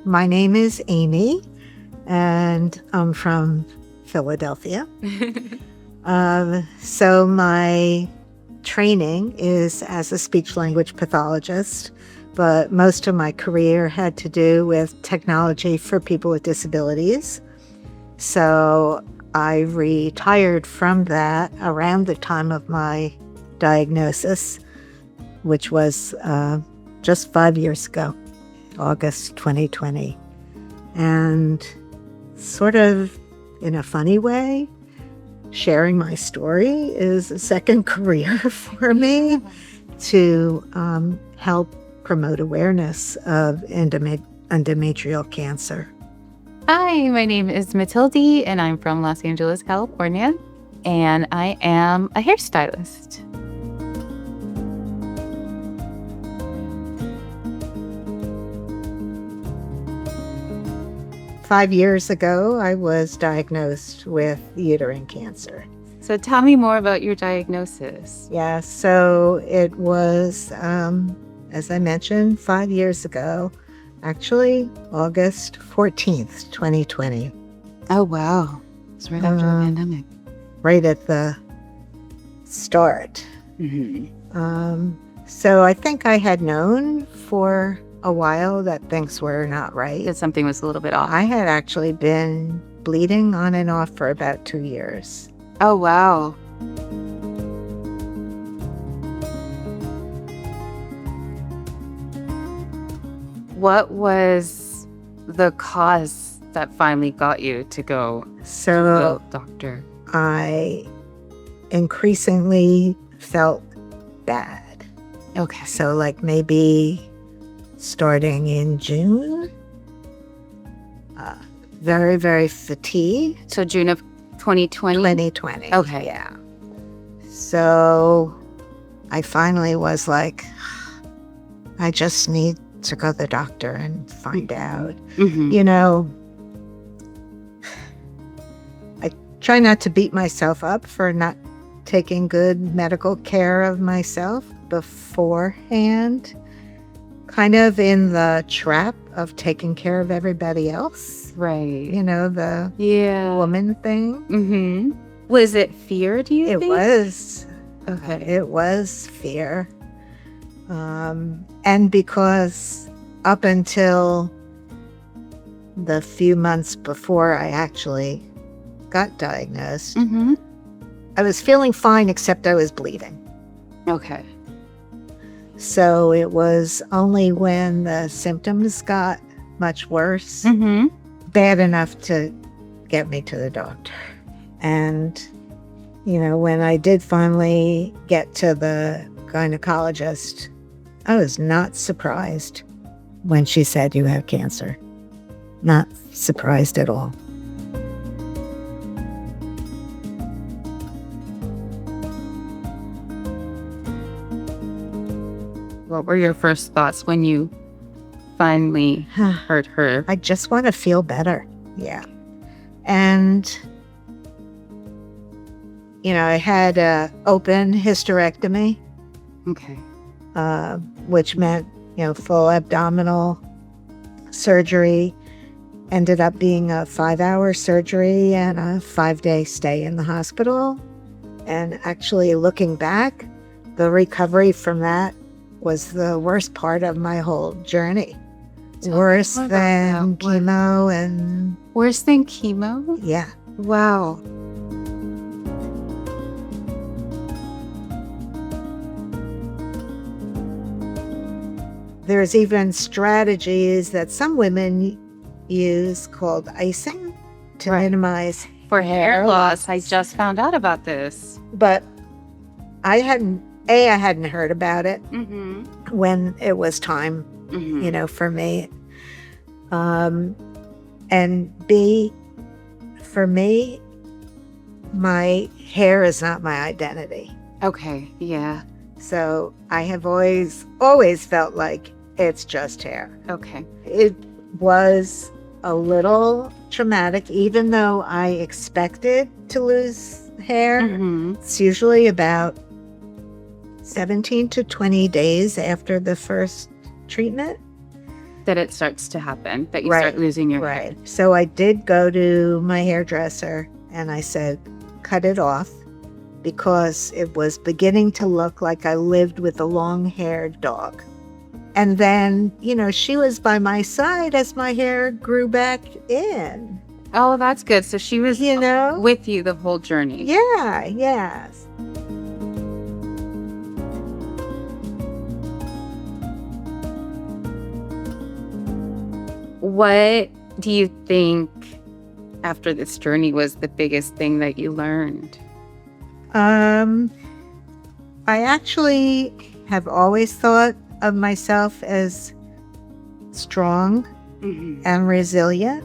my name is Amy, and I'm from Philadelphia. So my training is as a speech-language pathologist, but most of my career had to do with technology for people with disabilities. So I retired from that around the time of my diagnosis, which was just 5 years ago, August 2020. And sort of in a funny way, sharing my story is a second career for me to help promote awareness of endometrial cancer. Hi, my name is Matilde, and I'm from Los Angeles, California, and I am a hairstylist. Five years ago, I was diagnosed with uterine cancer. So tell me more about your diagnosis. Yeah, so it was, as I mentioned, 5 years ago, actually August 14th, 2020. Oh, wow. It's right after the pandemic. Right at the start. Mm-hmm. So I think I had known for a while that things were not right. That something was a little bit off. I had actually been bleeding on and off for about 2 years. Oh, wow. What was the cause that finally got you to go to So the doctor? I increasingly felt bad. Okay. So like maybe starting in June, very, very fatigued. So June of 2020? 2020. Okay. Yeah. So I finally was like, I just need to go to the doctor and find out. Mm-hmm. You know, I try not to beat myself up for not taking good medical care of myself beforehand, kind of in the trap of taking care of everybody else. Right. You know, the Yeah. woman thing. Mm-hmm. Was it fear, do you It think? was. Okay. It was fear. And because up until the few months before I actually got diagnosed, Mm-hmm. I was feeling fine, except I was bleeding. Okay. So it was only when the symptoms got much worse, Mm-hmm. bad enough to get me to the doctor. And, you know, when I did finally get to the gynecologist, I was not surprised when she said, "You have cancer." Not surprised at all. What were your first thoughts when you finally heard her? I just want to feel better. Yeah. And, you know, I had an open hysterectomy, Okay. which meant, you know, full abdominal surgery. Ended up being a 5-hour surgery and a 5-day stay in the hospital. And actually looking back, the recovery from that was the worst part of my whole journey. Worse more about than that. What- chemo and Worse than chemo? yeah. Wow. There's even strategies that some women use called icing to Right. minimize For hair loss, I just found out about this. but I hadn't heard about it Mm-hmm. when it was time, Mm-hmm. you know, for me. And B, for me, my hair is not my identity. Okay. Yeah. So I have always felt like it's just hair. Okay. It was a little traumatic, even though I expected to lose hair. Mm-hmm. It's usually about 17 to 20 days after the first treatment. that it starts to happen, that you Right, start losing your hair. right. So I did go to my hairdresser and I said, cut it off, because it was beginning to look like I lived with a long-haired dog. And then, she was by my side as my hair grew back in. Oh, that's good. So she was with you the whole journey. Yeah, yes. What do you think after this journey was the biggest thing that you learned? I actually have always thought of myself as strong and resilient,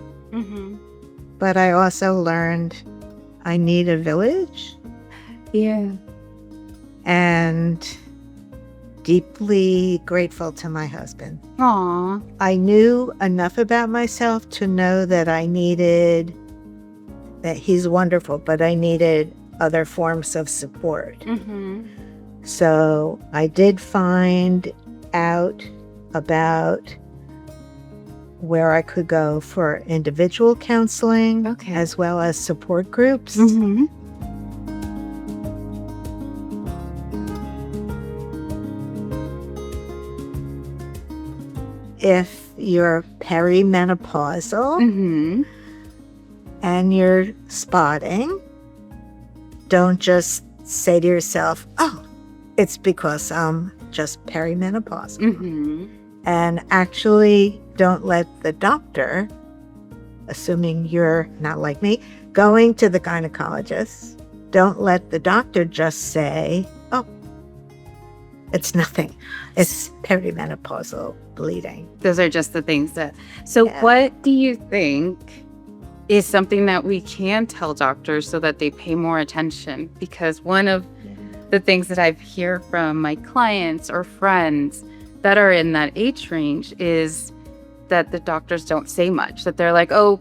but I also learned I need a village. Yeah. And deeply grateful to my husband. Aw. I knew enough about myself to know that that he's wonderful, but I needed other forms of support. So I did find out about where I could go for individual counseling, as well as support groups. If you're perimenopausal and you're spotting, don't just say to yourself, oh, it's because I'm just perimenopausal. And actually don't let the doctor, assuming you're not like me, going to the gynecologist, don't let the doctor just say, oh, it's nothing. It's perimenopausal bleeding. Those are just the things that... So what do you think is something that we can tell doctors so that they pay more attention? Because one of the things that I hear from my clients or friends that are in that age range is that the doctors don't say much, that they're like, oh,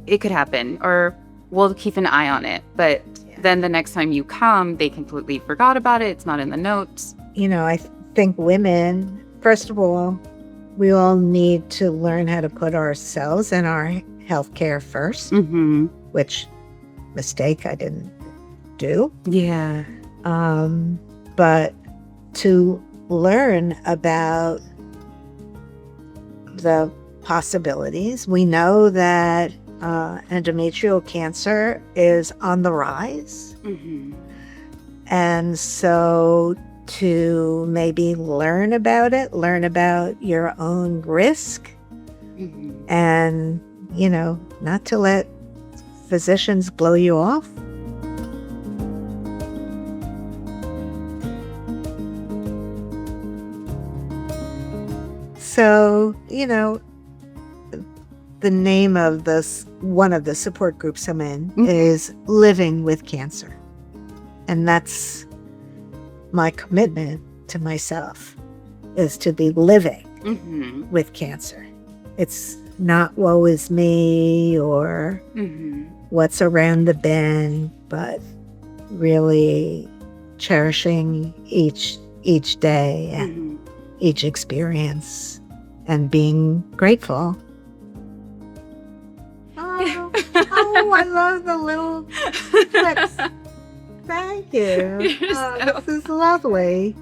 it could happen, or we'll keep an eye on it. But then the next time you come, they completely forgot about it. It's not in the notes. I think women, first of all, we all need to learn how to put ourselves and our healthcare first, which mistake I didn't do. Yeah. But to learn about the possibilities. We know that endometrial cancer is on the rise. And so to maybe learn about it, learn about your own risk, and, not to let physicians blow you off. So, the name of one of the support groups I'm in is Living with Cancer. And that's my commitment to myself, is to be living with cancer. It's not woe is me or what's around the bend, but really cherishing each day and each experience and being grateful. Oh, I love the little clips. Thank you. This is lovely.